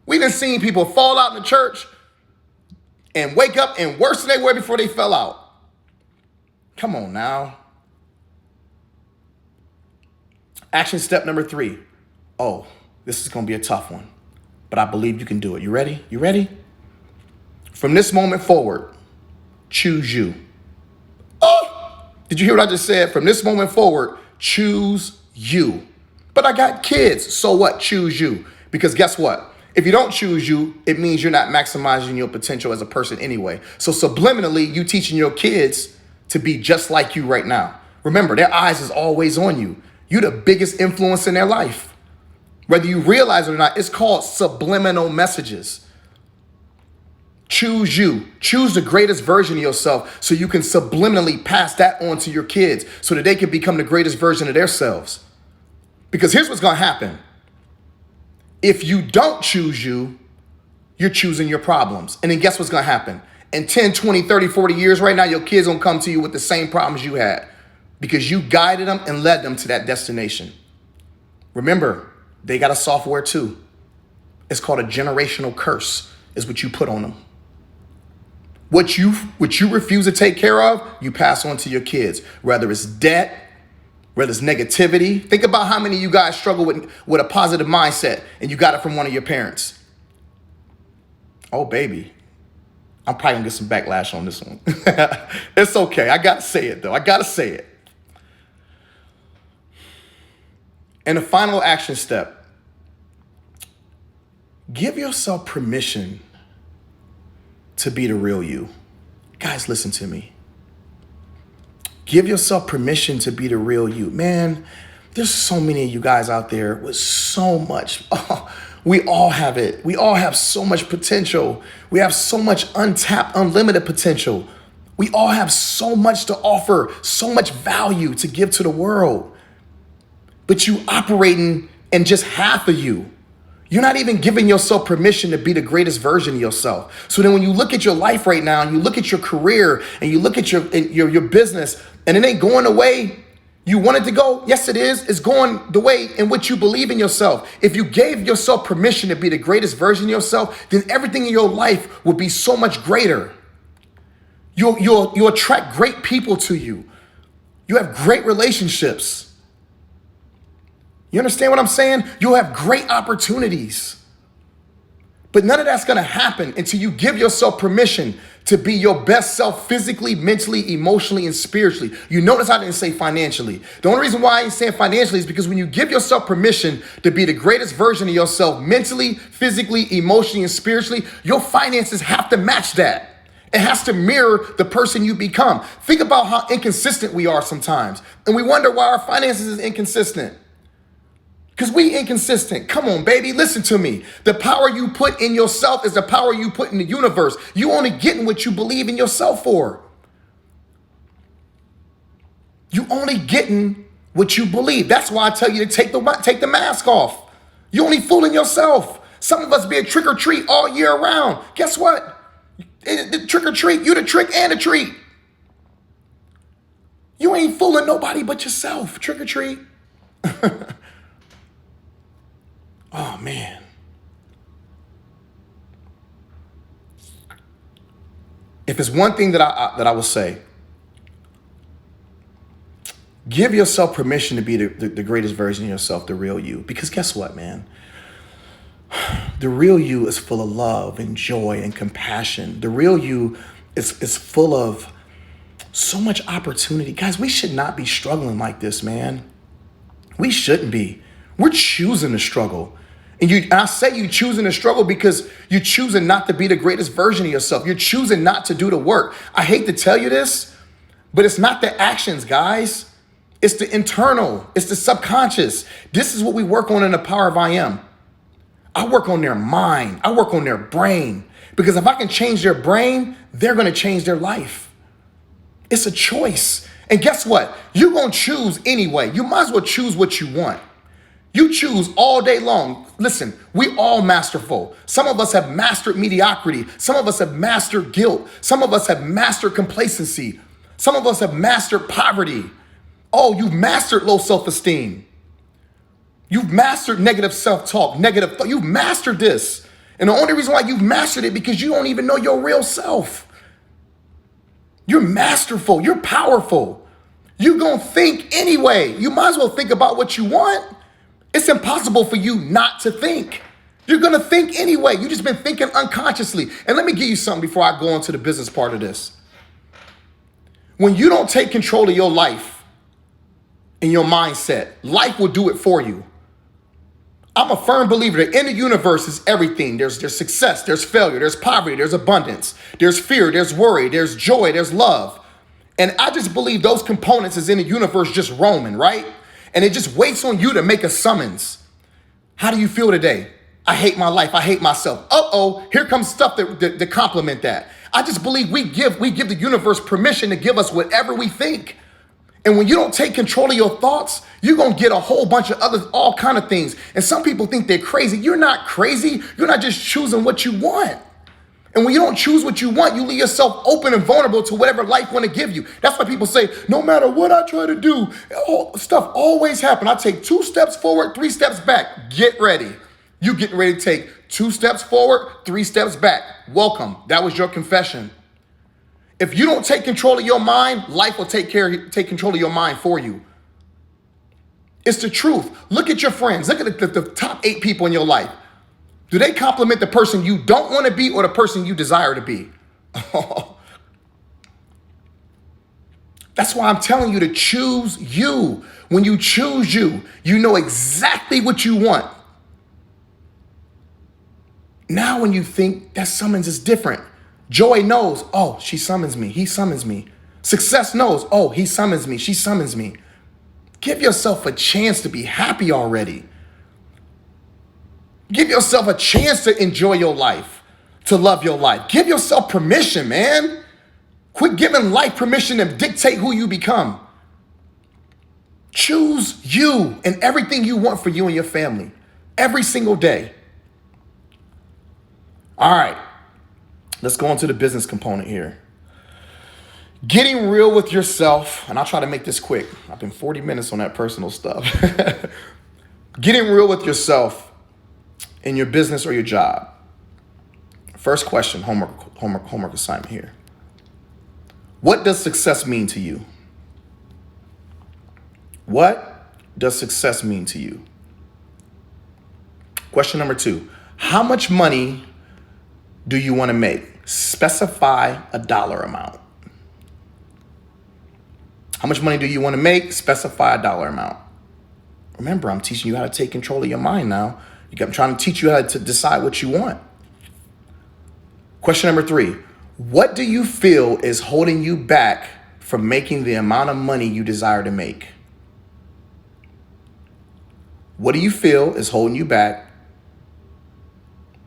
We done seen people fall out in the church and wake up and worse than they were before they fell out. Come on now. Action step number 3. Oh, this is going to be a tough one, but I believe you can do it. You ready? You ready? From this moment forward, choose you. Oh, did you hear what I just said? From this moment forward, choose you. But I got kids. So what? Choose you. Because guess what? If you don't choose you, it means you're not maximizing your potential as a person anyway. So subliminally, you teaching your kids to be just like you right now. Remember, their eyes is always on you. You're the biggest influence in their life. Whether you realize it or not, it's called subliminal messages. Choose you. Choose the greatest version of yourself so you can subliminally pass that on to your kids so that they can become the greatest version of themselves. Because here's what's going to happen. If you don't choose you, you're choosing your problems. And then guess what's going to happen? In 10, 20, 30, 40 years right now, your kids going to come to you with the same problems you had because you guided them and led them to that destination. Remember, they got a software too. It's called a generational curse is what you put on them. What you refuse to take care of, you pass on to your kids, whether it's debt, whether it's negativity. Think about how many of you guys struggle with a positive mindset and you got it from one of your parents. Oh, baby. I'm probably gonna get some backlash on this one. It's okay. I gotta say it though. I gotta say it. And the final action step, give yourself permission to be the real you. Guys, listen to me. Give yourself permission to be the real you. Man, there's so many of you guys out there with so much. Oh, we all have it. We all have so much potential. We have so much untapped, unlimited potential. We all have so much to offer, so much value to give to the world. But you operating in just half of you. You're not even giving yourself permission to be the greatest version of yourself. So then when you look at your life right now and you look at your career and you look at your business and it ain't going the way you want it to go, yes it is. It's going the way in which you believe in yourself. If you gave yourself permission to be the greatest version of yourself, then everything in your life will be so much greater. You'll attract great people to you. You have great relationships. You understand what I'm saying? You'll have great opportunities. But none of that's going to happen until you give yourself permission to be your best self physically, mentally, emotionally, and spiritually. You notice I didn't say financially. The only reason why I ain't saying financially is because when you give yourself permission to be the greatest version of yourself mentally, physically, emotionally, and spiritually, your finances have to match that. It has to mirror the person you become. Think about how inconsistent we are sometimes. And we wonder why our finances is inconsistent. Because we inconsistent. Come on, baby, listen to me. The power you put in yourself is the power you put in the universe. You only getting what you believe in yourself for. You only getting what you believe. That's why I tell you to take the mask off. You only fooling yourself. Some of us be a trick or treat all year round. Guess what? The trick or treat, you the trick and the treat. You ain't fooling nobody but yourself. Trick or treat. Oh, man. If it's one thing that I will say, give yourself permission to be the greatest version of yourself, the real you. Because guess what, man? The real you is full of love and joy and compassion. The real you is full of so much opportunity. Guys, we should not be struggling like this, man. We shouldn't be. We're choosing to struggle. And I say you choosing to struggle because you're choosing not to be the greatest version of yourself. You're choosing not to do the work. I hate to tell you this, but it's not the actions, guys. It's the internal. It's the subconscious. This is what we work on in the Power of I Am. I work on their mind. I work on their brain. Because if I can change their brain, they're going to change their life. It's a choice. And guess what? You're going to choose anyway. You might as well choose what you want. You choose all day long. Listen, we all masterful. Some of us have mastered mediocrity. Some of us have mastered guilt. Some of us have mastered complacency. Some of us have mastered poverty. Oh, you've mastered low self-esteem. You've mastered negative self-talk, negative thought. You've mastered this. And the only reason why you've mastered it because you don't even know your real self. You're masterful. You're powerful. You're going to think anyway. You might as well think about what you want. It's impossible for you not to think. You're going to think anyway. You've just been thinking unconsciously. And let me give you something before I go into the business part of this. When you don't take control of your life and your mindset, life will do it for you. I'm a firm believer that in the universe is everything. There's success, there's failure, there's poverty, there's abundance, there's fear, there's worry, there's joy, there's love. And I just believe those components is in the universe just roaming, right? And it just waits on you to make a summons. How do you feel today? I hate my life. I hate myself. Uh-oh, here comes stuff that complement that. I just believe we give the universe permission to give us whatever we think. And when you don't take control of your thoughts, you're going to get a whole bunch of all kind of things. And some people think they're crazy. You're not crazy. You're not just choosing what you want. And when you don't choose what you want, you leave yourself open and vulnerable to whatever life want to give you. That's why people say, no matter what I try to do, stuff always happens. I take 2 steps forward, 3 steps back. Get ready. You getting ready to take 2 steps forward, 3 steps back. Welcome. That was your confession. If you don't take control of your mind, life will take control of your mind for you. It's the truth. Look at your friends. Look at the top 8 people in your life. Do they complement the person you don't want to be or the person you desire to be? That's why I'm telling you to choose you. When you choose you, you know exactly what you want. Now when you think that summons is different, joy knows, oh, she summons me. He summons me. Success knows, oh, he summons me. She summons me. Give yourself a chance to be happy already. Give yourself a chance to enjoy your life, to love your life. Give yourself permission, man. Quit giving life permission to dictate who you become. Choose you and everything you want for you and your family every single day. All right, let's go into the business component here. Getting real with yourself, and I'll try to make this quick. I've been 40 minutes on that personal stuff. Getting real with yourself in your business or your job. First question, homework assignment here. What does success mean to you? What does success mean to you? Question number 2, how much money do you want to make? Specify a dollar amount. How much money do you want to make? Specify a dollar amount. Remember, I'm teaching you how to take control of your mind now. I'm trying to teach you how to decide what you want. Question number 3, what do you feel is holding you back from making the amount of money you desire to make? What do you feel is holding you back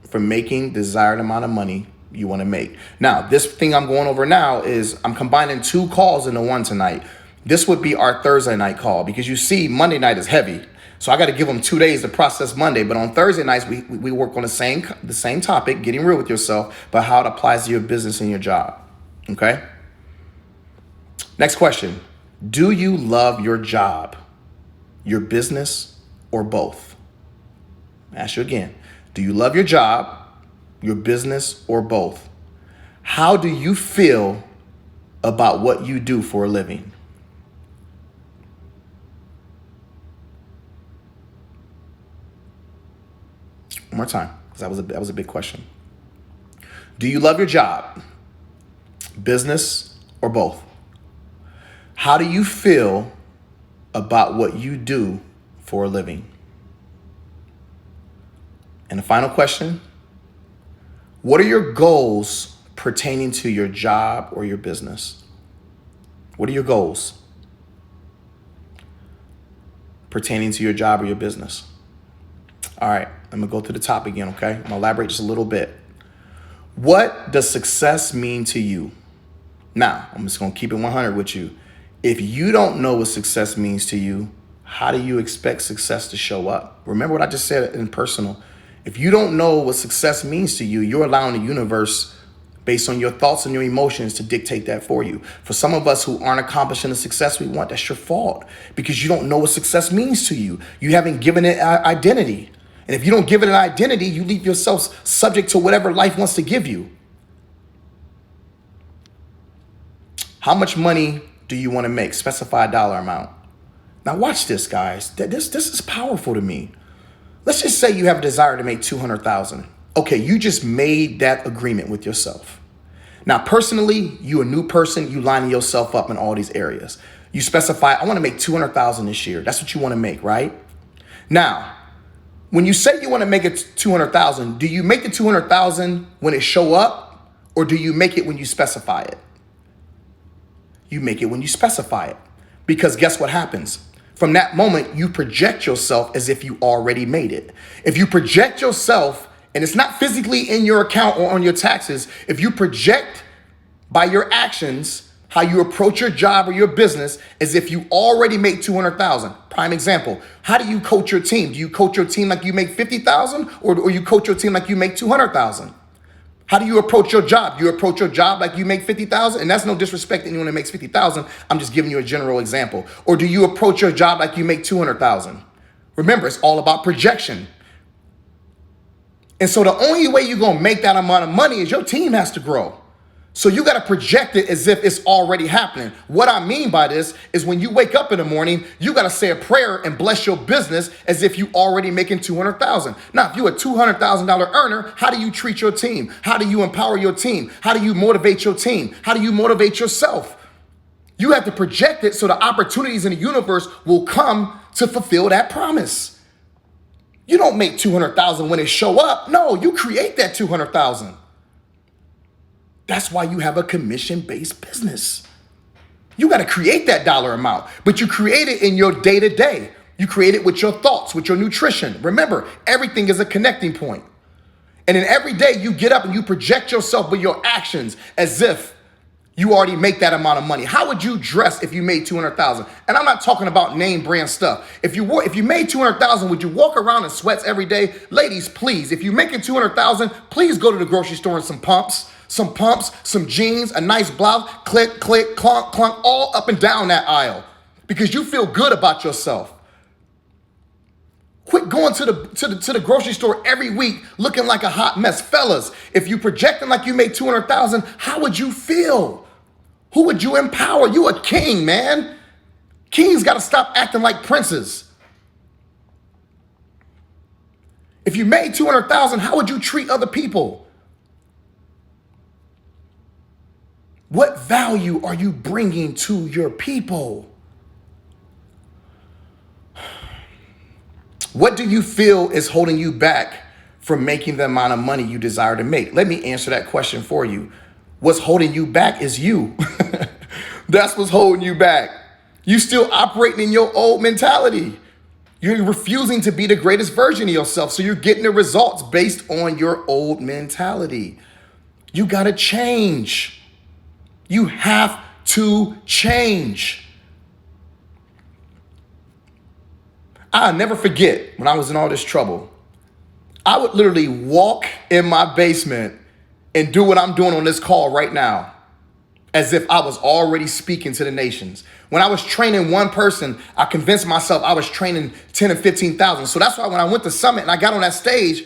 from making the desired amount of money you want to make? Now, this thing I'm going over now is I'm combining 2 calls into one tonight. This would be our Thursday night call because you see Monday night is heavy. So I got to give them 2 days to process Monday. But on Thursday nights, we work on the same topic, getting real with yourself, but how it applies to your business and your job. Okay? Next question. Do you love your job, your business, or both? I'll ask you again. Do you love your job, your business, or both? How do you feel about what you do for a living? One more time, because that was a big question. Do you love your job, business, or both? How do you feel about what you do for a living? And the final question, what are your goals pertaining to your job or your business? What are your goals pertaining to your job or your business? All right, I'm gonna go to the top again, okay? I'm gonna elaborate just a little bit. What does success mean to you? Now, I'm just gonna keep it 100 with you. If you don't know what success means to you, how do you expect success to show up? Remember what I just said in personal. If you don't know what success means to you, you're allowing the universe based on your thoughts and your emotions to dictate that for you. For some of us who aren't accomplishing the success we want, that's your fault because you don't know what success means to you. You haven't given it identity. And if you don't give it an identity, you leave yourself subject to whatever life wants to give you. How much money do you want to make? Specify a dollar amount. Now watch this, guys. This is powerful to me. Let's just say you have a desire to make $200,000. Okay, you just made that agreement with yourself. Now, personally, you a new person, you lining yourself up in all these areas. You specify, I want to make $200,000 this year. That's what you want to make, right? Now, when you say you want to make it $200,000, do you make the $200,000 when it show up, or do you make it when you specify it? You make it when you specify it. Because guess what happens? From that moment, you project yourself as if you already made it. If you project yourself, and it's not physically in your account or on your taxes, if you project by your actions how you approach your job or your business as if you already make $200,000. Prime example, how do you coach your team? Do you coach your team like you make $50,000 or you coach your team like you make $200,000? How do you approach your job? You approach your job like you make $50,000, and that's no disrespect to anyone that makes $50,000. I'm just giving you a general example. Or do you approach your job like you make $200,000? Remember, it's all about projection. And so the only way you're going to make that amount of money is your team has to grow. So you got to project it as if it's already happening. What I mean by this is when you wake up in the morning, you got to say a prayer and bless your business as if you already making $200,000. Now, if you're a $200,000 earner, how do you treat your team? How do you empower your team? How do you motivate your team? How do you motivate yourself? You have to project it so the opportunities in the universe will come to fulfill that promise. You don't make $200,000 when it show up. No, you create that $200,000. That's why you have a commission-based business. You got to create that dollar amount, but you create it in your day-to-day. You create it with your thoughts, with your nutrition. Remember, everything is a connecting point. And then every day you get up and you project yourself with your actions as if you already make that amount of money. How would you dress if you made $200,000? And I'm not talking about name brand stuff. If you made $200,000, would you walk around in sweats every day? Ladies, please, if you're making $200,000, please go to the grocery store and some pumps, some jeans, a nice blouse, click, click, clunk, clunk, all up and down that aisle because you feel good about yourself. Quit going to the grocery store every week looking like a hot mess. Fellas, if you projecting like you made $200,000, how would you feel? Who would you empower? You a king, man. Kings got to stop acting like princes. If you made $200,000, how would you treat other people? What value are you bringing to your people? What do you feel is holding you back from making the amount of money you desire to make? Let me answer that question for you. What's holding you back is you. That's what's holding you back. You still operating in your old mentality. You're refusing to be the greatest version of yourself. So you're getting the results based on your old mentality. You got to change. You have to change. I'll never forget when I was in all this trouble. I would literally walk in my basement and do what I'm doing on this call right now, as if I was already speaking to the nations. When I was training one person, I convinced myself I was training 10 or 15,000. So that's why when I went to Summit and I got on that stage,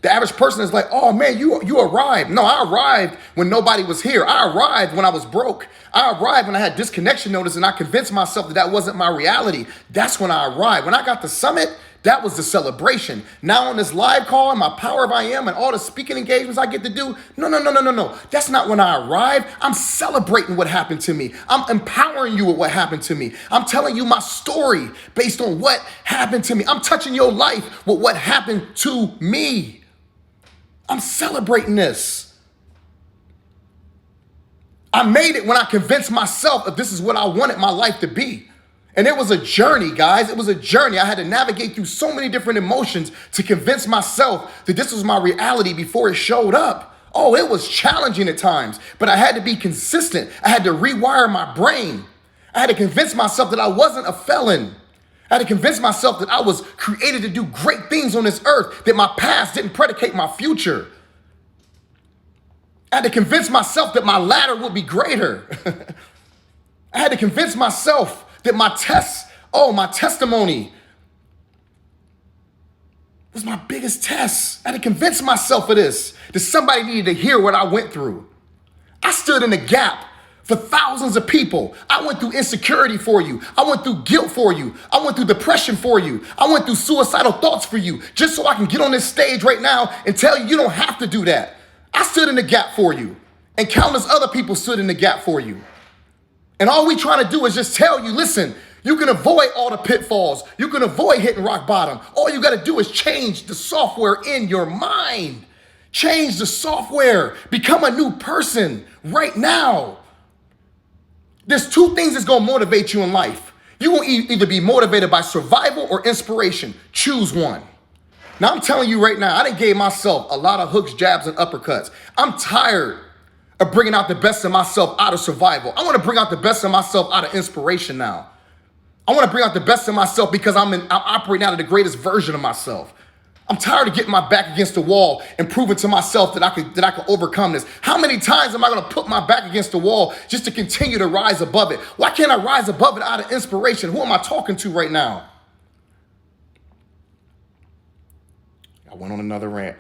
the average person is like, oh man, you arrived. No, I arrived when nobody was here. I arrived when I was broke. I arrived when I had disconnection notice and I convinced myself that wasn't my reality. That's when I arrived. When I got to Summit, that was the celebration. Now on this live call and my Power of I Am and all the speaking engagements I get to do, no. That's not when I arrived. I'm celebrating what happened to me. I'm empowering you with what happened to me. I'm telling you my story based on what happened to me. I'm touching your life with what happened to me. I'm celebrating this. I made it when I convinced myself that this is what I wanted my life to be. And it was a journey, guys. It was a journey. I had to navigate through so many different emotions to convince myself that this was my reality before it showed up. Oh, it was challenging at times, but I had to be consistent. I had to rewire my brain. I had to convince myself that I wasn't a felon. I had to convince myself that I was created to do great things on this earth, that my past didn't predicate my future. I had to convince myself that my ladder would be greater. I had to convince myself that my testimony was my biggest test. I had to convince myself of this, that somebody needed to hear what I went through. I stood in the gap for thousands of people. I went through insecurity for you. I went through guilt for you. I went through depression for you. I went through suicidal thoughts for you, just so I can get on this stage right now and tell you you don't have to do that. I stood in the gap for you, and countless other people stood in the gap for you. And all we trying to do is just tell you, listen, you can avoid all the pitfalls. You can avoid hitting rock bottom. All you got to do is change the software in your mind. Change the software. Become a new person right now. There's two things that's going to motivate you in life. You will either be motivated by survival or inspiration. Choose one. Now, I'm telling you right now, I done gave myself a lot of hooks, jabs, and uppercuts. I'm tired of bringing out the best of myself out of survival. I want to bring out the best of myself out of inspiration now. I want to bring out the best of myself because I'm operating out of the greatest version of myself. I'm tired of getting my back against the wall and proving to myself that I could overcome this. How many times am I going to put my back against the wall just to continue to rise above it? Why can't I rise above it out of inspiration? Who am I talking to right now? I went on another rant.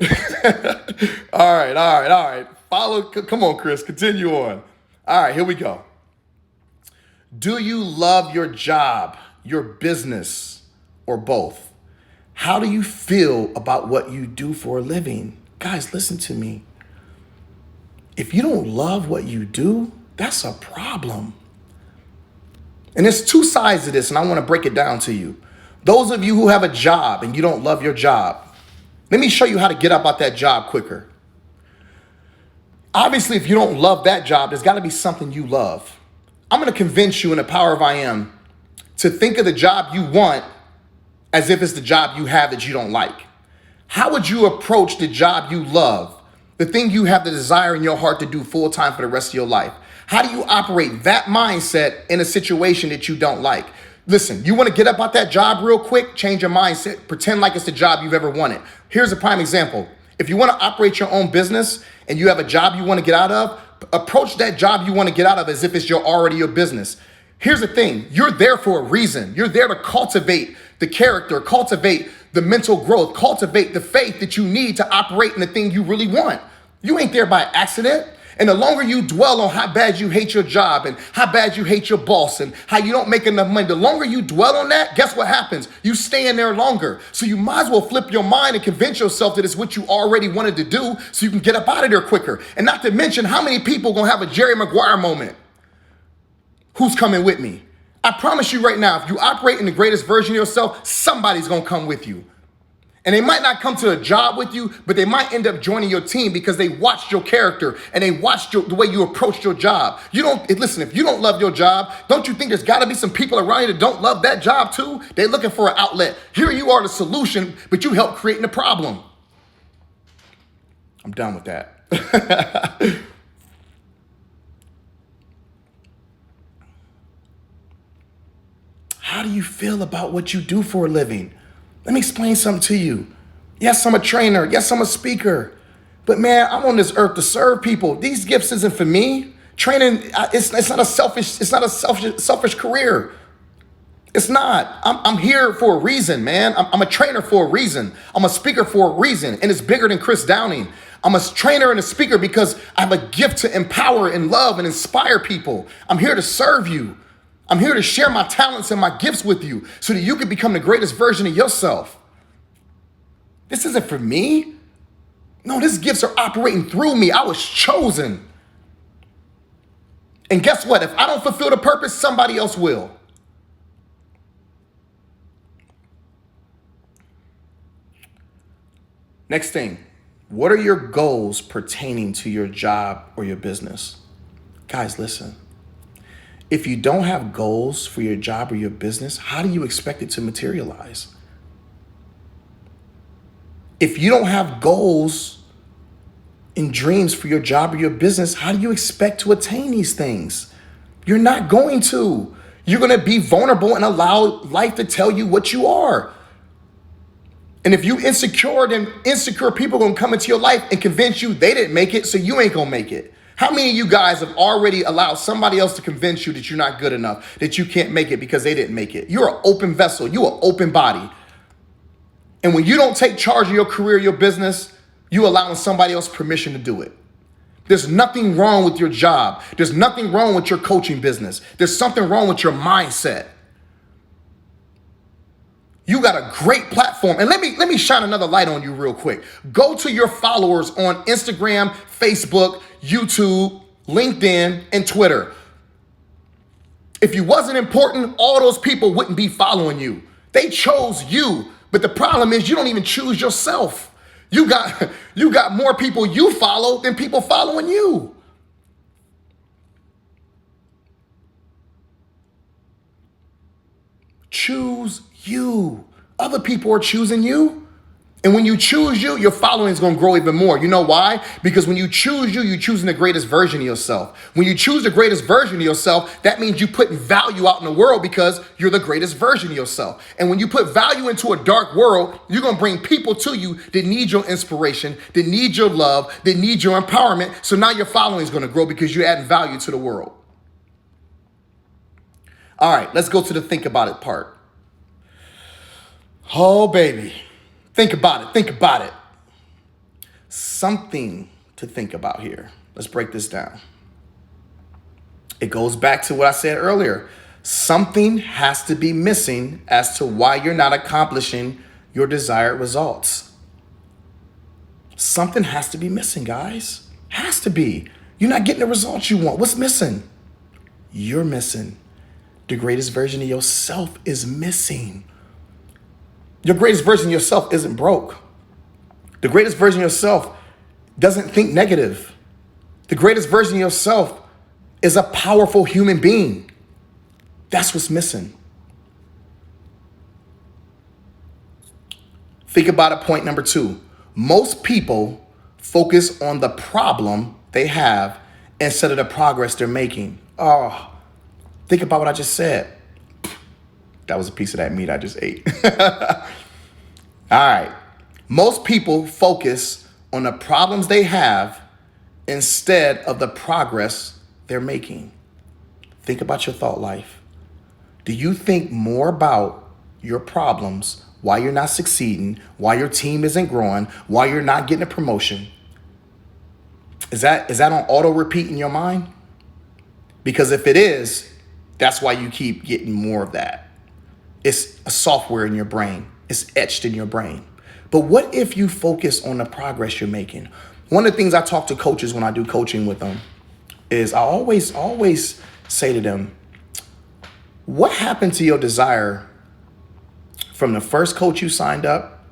All right. Come on, Chris, continue on. All right, here we go. Do you love your job, your business, or both? How do you feel about what you do for a living? Guys, listen to me. If you don't love what you do, that's a problem. And there's two sides to this, and I want to break it down to you. Those of you who have a job and you don't love your job, let me show you how to get up out that job quicker. Obviously, if you don't love that job, there's got to be something you love. I'm going to convince you in the power of I am to think of the job you want as if it's the job you have that you don't like. How would you approach the job you love, the thing you have the desire in your heart to do full time for the rest of your life? How do you operate that mindset in a situation that you don't like? Listen, you want to get up out that job real quick, change your mindset, pretend like it's the job you've ever wanted. Here's a prime example. If you want to operate your own business and you have a job you want to get out of, approach that job you want to get out of as if it's already your business. Here's the thing. You're there for a reason. You're there to cultivate the character, cultivate the mental growth, cultivate the faith that you need to operate in the thing you really want. You ain't there by accident. And the longer you dwell on how bad you hate your job and how bad you hate your boss and how you don't make enough money, the longer you dwell on that, guess what happens? You stay in there longer. So you might as well flip your mind and convince yourself that it's what you already wanted to do so you can get up out of there quicker. And not to mention how many people gonna have a Jerry Maguire moment. Who's coming with me? I promise you right now, if you operate in the greatest version of yourself, somebody's gonna come with you. And they might not come to a job with you, but they might end up joining your team because they watched your character and they watched the way you approached your job. Listen, if you don't love your job, don't you think there's gotta be some people around you that don't love that job too? They're looking for an outlet. Here you are the solution, but you help creating the problem. I'm done with that. How do you feel about what you do for a living? Let me explain something to you. Yes, I'm a trainer. Yes, I'm a speaker. But man, I'm on this earth to serve people. These gifts isn't for me. Training, it's not a selfish career. It's not. I'm here for a reason, man. I'm a trainer for a reason. I'm a speaker for a reason. And it's bigger than Chris Downing. I'm a trainer and a speaker because I have a gift to empower and love and inspire people. I'm here to serve you. I'm here to share my talents and my gifts with you so that you can become the greatest version of yourself. This isn't for me. No, these gifts are operating through me. I was chosen. And guess what? If I don't fulfill the purpose, somebody else will. Next thing, what are your goals pertaining to your job or your business? Guys, listen. If you don't have goals for your job or your business, how do you expect it to materialize? If you don't have goals and dreams for your job or your business, how do you expect to attain these things? You're not going to. You're going to be vulnerable and allow life to tell you what you are. And if you insecure, then insecure people gonna come into your life and convince you they didn't make it, so you ain't gonna make it. How many of you guys have already allowed somebody else to convince you that you're not good enough, that you can't make it because they didn't make it? You're an open vessel. You're an open body. And when you don't take charge of your career, your business, you allowing somebody else permission to do it. There's nothing wrong with your job. There's nothing wrong with your coaching business. There's something wrong with your mindset. You got a great platform. And let me shine another light on you real quick. Go to your followers on Instagram, Facebook, YouTube, LinkedIn, and Twitter. If you wasn't important, all those people wouldn't be following you. They chose you. But the problem is you don't even choose yourself. You got more people you follow than people following you. Choose you. Other people are choosing you. And when you choose you, your following is going to grow even more. You know why? Because when you choose you, you're choosing the greatest version of yourself. When you choose the greatest version of yourself, that means you put value out in the world because you're the greatest version of yourself. And when you put value into a dark world, you're going to bring people to you that need your inspiration, that need your love, that need your empowerment. So now your following is going to grow because you're adding value to the world. All right, let's go to the think about it part. Oh, baby. Think about it. Think about it. Something to think about here. Let's break this down. It goes back to what I said earlier. Something has to be missing as to why you're not accomplishing your desired results. Something has to be missing, guys. Has to be. You're not getting the results you want. What's missing? You're missing. The greatest version of yourself is missing. Your greatest version of yourself isn't broke. The greatest version of yourself doesn't think negative. The greatest version of yourself is a powerful human being. That's what's missing. Think about it, point number 2. Most people focus on the problem they have instead of the progress they're making. Oh, think about what I just said. That was a piece of that meat I just ate. All right. Most people focus on the problems they have instead of the progress they're making. Think about your thought life. Do you think more about your problems, why you're not succeeding, why your team isn't growing, why you're not getting a promotion? Is that on auto repeat in your mind? Because if it is, that's why you keep getting more of that. It's a software in your brain. It's etched in your brain. But what if you focus on the progress you're making? One of the things I talk to coaches when I do coaching with them is I always say to them, what happened to your desire from the first coach you signed up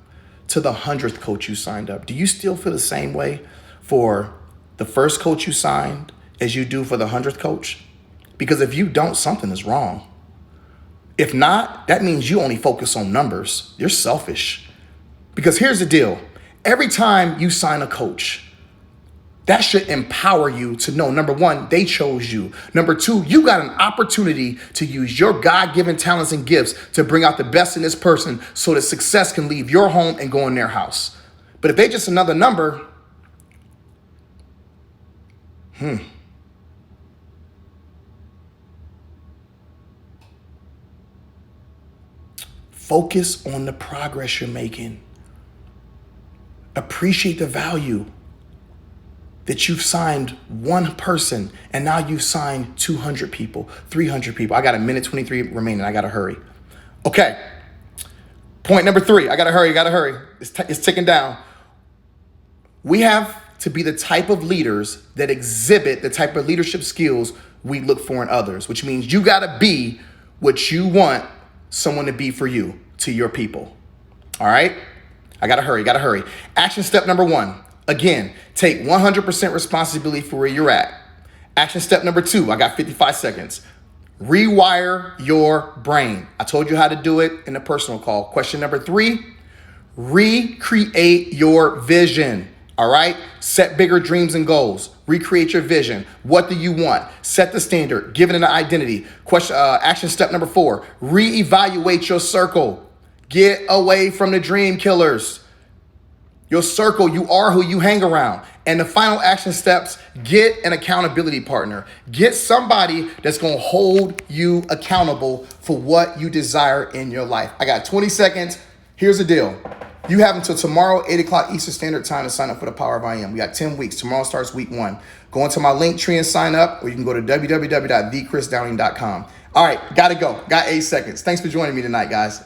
to the 100th coach you signed up? Do you still feel the same way for the first coach you signed as you do for the 100th coach? Because if you don't, something is wrong. If not, that means you only focus on numbers. You're selfish. Because here's the deal. Every time you sign a coach, that should empower you to know, number 1, they chose you. Number 2, you got an opportunity to use your God-given talents and gifts to bring out the best in this person so that success can leave your home and go in their house. But if they just another number, focus on the progress you're making. Appreciate the value that you've signed one person and now you've signed 200 people, 300 people. I got a minute 23 remaining. I got to hurry. Okay. Point number 3. I got to hurry. It's ticking down. We have to be the type of leaders that exhibit the type of leadership skills we look for in others, which means you got to be what you want someone to be for you, to your people. All right? I got to hurry. Action step number 1. Again, take 100% responsibility for where you're at. Action step number 2. I got 55 seconds. Rewire your brain. I told you how to do it in the personal call. Question number 3. Recreate your vision. All right? Set bigger dreams and goals. Recreate your vision. What do you want? Set the standard. Give it an identity. Action step number 4. Reevaluate your circle. Get away from the dream killers. Your circle, you are who you hang around. And the final action steps, get an accountability partner. Get somebody that's going to hold you accountable for what you desire in your life. I got 20 seconds. Here's the deal. You have until tomorrow, 8 o'clock Eastern Standard Time to sign up for the Power of I Am. We got 10 weeks. Tomorrow starts week 1. Go into my link tree and sign up, or you can go to www.thechrisdowning.com. All right, got to go. Got 8 seconds. Thanks for joining me tonight, guys.